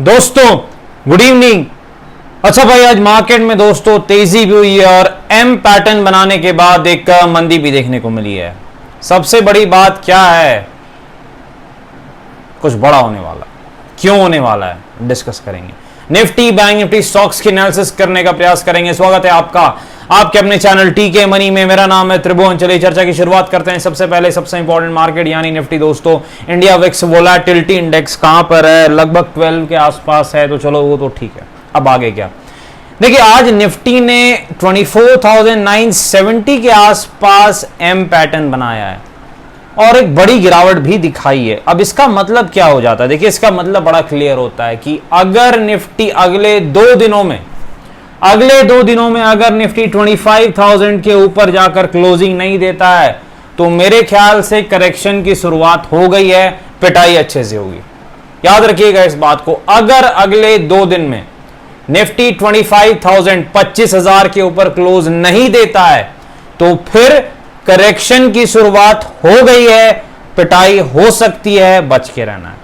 दोस्तों good evening. अच्छा भाई, आज मार्केट में दोस्तों तेजी भी हुई है और एम पैटर्न बनाने के बाद एक मंदी भी देखने को मिली है। सबसे बड़ी बात क्या है, कुछ बड़ा होने वाला, क्यों होने वाला है डिस्कस करेंगे। निफ्टी बैंक निफ्टी स्टॉक्स की एनालिसिस करने का प्रयास करेंगे। स्वागत है आपका आपके अपने चैनल टीके मनी में। मेरा नाम है त्रिभुवन। चलिए चर्चा की शुरुआत करते हैं। सबसे पहले सबसे इंपॉर्टेंट मार्केट यानी निफ्टी दोस्तों, इंडिया विक्स वोलेटिलिटी इंडेक्स कहां पर है, लगभग 12 के आसपास है, तो चलो वो तो ठीक है। अब आगे क्या, देखिए आज निफ्टी ने 24,970 के आसपास एम पैटर्न बनाया है और एक बड़ी गिरावट भी दिखाई है। अब इसका मतलब क्या हो जाता है, देखिए इसका मतलब बड़ा क्लियर होता है कि अगर निफ्टी अगले दो दिनों में अगर निफ्टी 25,000 के ऊपर जाकर क्लोजिंग नहीं देता है तो मेरे ख्याल से करेक्शन की शुरुआत हो गई है, पिटाई अच्छे से होगी। याद रखिएगा इस बात को, अगर अगले दो दिन में निफ्टी 25,000 के ऊपर क्लोज नहीं देता है तो फिर करेक्शन की शुरुआत हो गई है, पिटाई हो सकती है, बच के रहना है।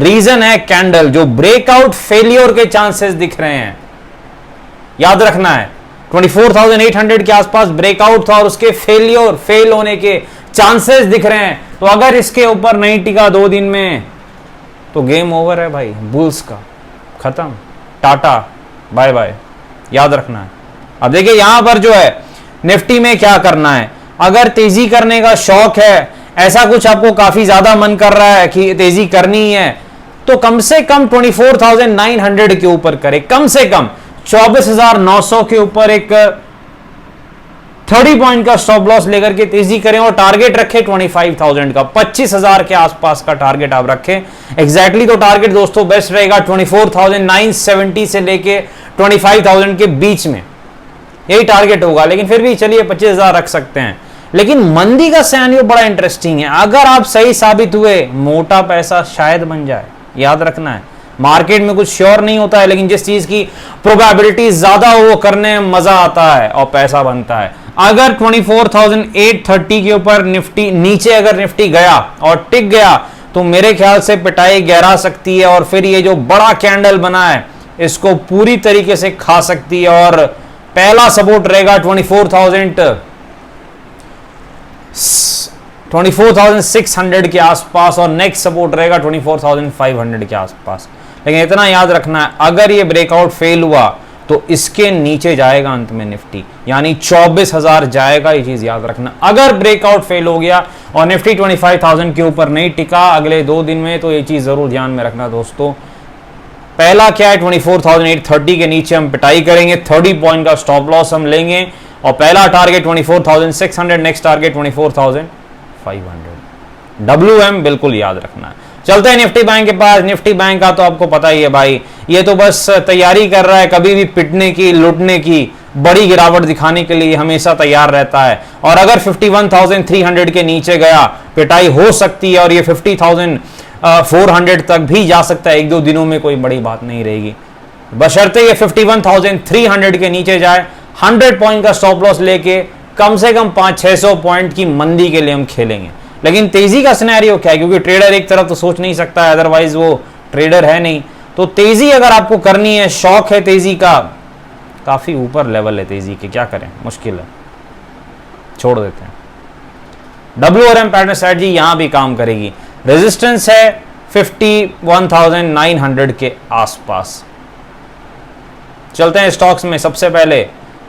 रीजन है कैंडल, जो ब्रेकआउट फेलियर के चांसेस दिख रहे हैं, याद रखना है 24,800 के आसपास ब्रेकआउट था और उसके फेल होने के चांसेस दिख रहे हैं। तो अगर इसके ऊपर नहीं टिका दो दिन में तो गेम ओवर है भाई, बुल्स का खत्म, टाटा बाय बाय, याद रखना है। अब देखिए यहां पर जो है निफ्टी में क्या करना है, अगर तेजी करने का शौक है, ऐसा कुछ आपको काफी ज्यादा मन कर रहा है कि तेजी करनी है, तो कम से कम 24,900 के ऊपर करे, कम से कम 24,900 के ऊपर एक 30 पॉइंट का स्टॉप लॉस लेकर के तेजी करें और टारगेट रखें 25,000 का, 25,000 के आसपास का टारगेट आप रखें एग्जैक्टली। तो टारगेट दोस्तों बेस्ट रहेगा 24,970 से लेके 25,000 के बीच में, यही टारगेट होगा। लेकिन फिर भी चलिए 25,000 रख सकते हैं। लेकिन मंदी का सिनेरियो बड़ा इंटरेस्टिंग है, अगर आप सही साबित हुए मोटा पैसा शायद बन जाए, याद रखना है। मार्केट में कुछ श्योर नहीं होता है, लेकिन जिस चीज की प्रोबेबिलिटी ज्यादा हो वो करने में मजा आता है और पैसा बनता है। अगर 24,830 के ऊपर निफ्टी नीचे अगर निफ्टी गया और टिक गया तो मेरे ख्याल से पिटाई गहरा सकती है और फिर ये जो बड़ा कैंडल बना है इसको पूरी तरीके से खा सकती है। और पहला सपोर्ट रहेगा 24,600 के आसपास और नेक्स्ट सपोर्ट रहेगा 24,500 के आसपास। लेकिन इतना याद रखना है, अगर ये ब्रेकआउट फेल हुआ तो इसके नीचे जाएगा अंत में निफ्टी, यानी 24,000 जाएगा, ये चीज याद रखना। अगर ब्रेकआउट फेल हो गया और निफ्टी 25,000 के ऊपर नहीं टिका अगले दो दिन में तो ये चीज जरूर ध्यान में रखना दोस्तों। पहला क्या है, 24,830 के नीचे हम पिटाई करेंगे, 30 पॉइंट का स्टॉप लॉस हम लेंगे और पहला टारगेट 24,600, नेक्स्ट टारगेट 24,500। WM बिल्कुल याद रखना है। चलते हैं निफ्टी बैंक के पास। निफ्टी बैंक का तो आपको पता ही है भाई, ये तो बस तैयारी कर रहा है कभी भी पिटने की, लूटने की, बड़ी गिरावट दिखाने के लिए हमेशा तैयार रहता है। और अगर 51,300 के नीचे गया पिटाई हो सकती है और ये 50,400 तक भी जा सकता है, एक दो दिनों में कोई बड़ी बात नहीं रहेगी, बशर्ते ये 51,300 के नीचे जाए। 100 पॉइंट का स्टॉप लॉस लेके कम से कम 500-600 पॉइंट की मंदी के लिए हम खेलेंगे। लेकिन तेजी का सिनेरियो क्या है, क्योंकि ट्रेडर एक तरफ तो सोच नहीं सकता है, अदरवाइज वो ट्रेडर है नहीं। तो तेजी अगर आपको करनी है, शौक है तेजी का, काफी ऊपर लेवल है तेजी के, क्या करें, मुश्किल है, छोड़ देते हैं। WRM पैटर्न स्ट्रेटजी यहां भी काम करेगी। रेजिस्टेंस है 51,900 के आसपास। चलते हैं स्टॉक्स में, सबसे पहले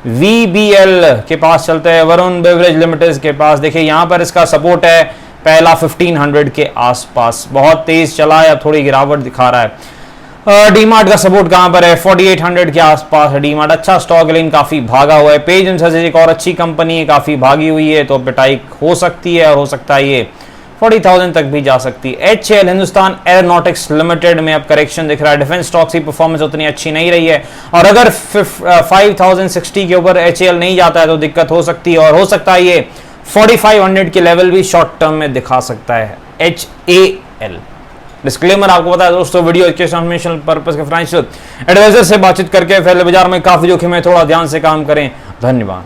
VBL के पास चलते हैं, वरुण बेवरेज लिमिटेड के पास। देखिए यहां पर इसका सपोर्ट है पहला 1500 के आसपास, बहुत तेज चला है, अब थोड़ी गिरावट दिखा रहा है। डीमार्ट का सपोर्ट कहां पर है, 4800 के आसपास है। डीमार्ट अच्छा स्टॉक है लेकिन काफी भागा हुआ है। पेज इंडस्ट्रीज एक और अच्छी कंपनी है, काफी भागी हुई है, तो पिटाई हो सकती है और हो सकता है ये 40,000 तक भी जा सकती है। HAL हिंदुस्तान एरोनॉटिक्स लिमिटेड में अब करेक्शन दिख रहा है। डिफेंस स्टॉक्स की परफॉर्मेंस उतनी अच्छी नहीं रही है और अगर 5,060 के ऊपर HAL नहीं जाता है तो दिक्कत हो सकती है और हो सकता है ये 4,500 के लेवल भी शॉर्ट टर्म में दिखा सकता है HAL। डिस्क्लेमर आपको पता है दोस्तों, वीडियो एजुकेशनल पर्पस के फाइनेंशियल एडवाइजर से बातचीत करके फैले बाजार में काफी जोखिम है, थोड़ा ध्यान से काम करें। धन्यवाद।